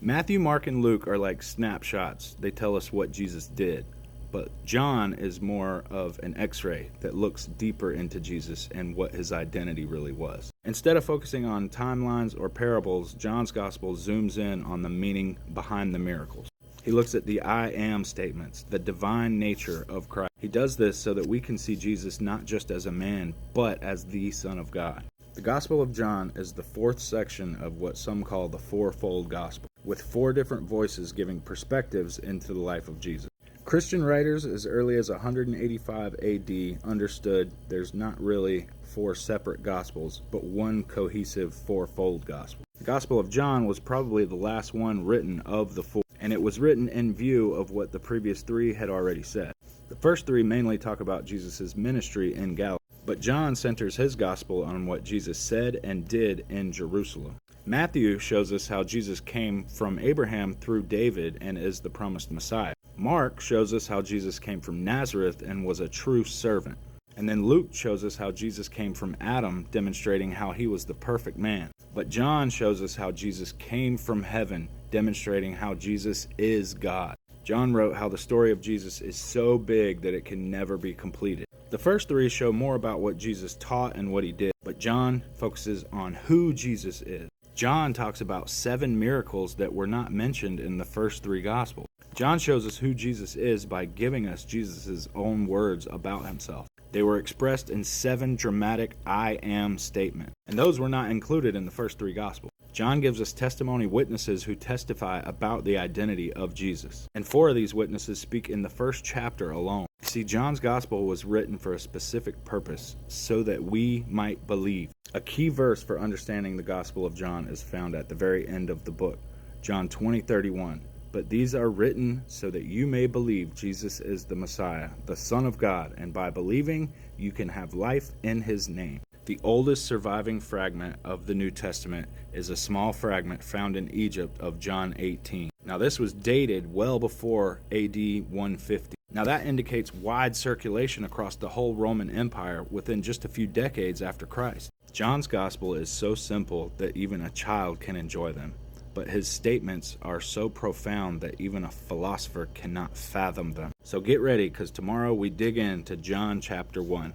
Matthew, Mark, and Luke are like snapshots. They tell us what Jesus did. But John is more of an x-ray that looks deeper into Jesus and what his identity really was. Instead of focusing on timelines or parables, John's gospel zooms in on the meaning behind the miracles. He looks at the I am statements, the divine nature of Christ. He does this so that we can see Jesus not just as a man, but as the Son of God. The Gospel of John is the fourth section of what some call the fourfold gospel, with four different voices giving perspectives into the life of Jesus. Christian writers as early as 185 AD understood there's not really four separate gospels, but one cohesive fourfold gospel. The Gospel of John was probably the last one written of the four, and it was written in view of what the previous three had already said. The first three mainly talk about Jesus' ministry in Galilee, but John centers his gospel on what Jesus said and did in Jerusalem. Matthew shows us how Jesus came from Abraham through David and is the promised Messiah. Mark shows us how Jesus came from Nazareth and was a true servant. And then Luke shows us how Jesus came from Adam, demonstrating how he was the perfect man. But John shows us how Jesus came from heaven, demonstrating how Jesus is God. John wrote how the story of Jesus is so big that it can never be completed. The first three show more about what Jesus taught and what he did, but John focuses on who Jesus is. John talks about 7 miracles that were not mentioned in the first 3 Gospels. John shows us who Jesus is by giving us Jesus' own words about himself. They were expressed in 7 dramatic I am statements, and those were not included in the first 3 Gospels. John gives us testimony witnesses who testify about the identity of Jesus. And 4 of these witnesses speak in the first chapter alone. See, John's gospel was written for a specific purpose, so that we might believe. A key verse for understanding the Gospel of John is found at the very end of the book, John 20:31. But these are written so that you may believe Jesus is the Messiah, the Son of God, and by believing you can have life in his name. The oldest surviving fragment of the New Testament is a small fragment found in Egypt of John 18. Now this was dated well before AD 150. Now that indicates wide circulation across the whole Roman Empire within just a few decades after Christ. John's gospel is so simple that even a child can enjoy them, but his statements are so profound that even a philosopher cannot fathom them. So get ready, because tomorrow we dig into John chapter 1.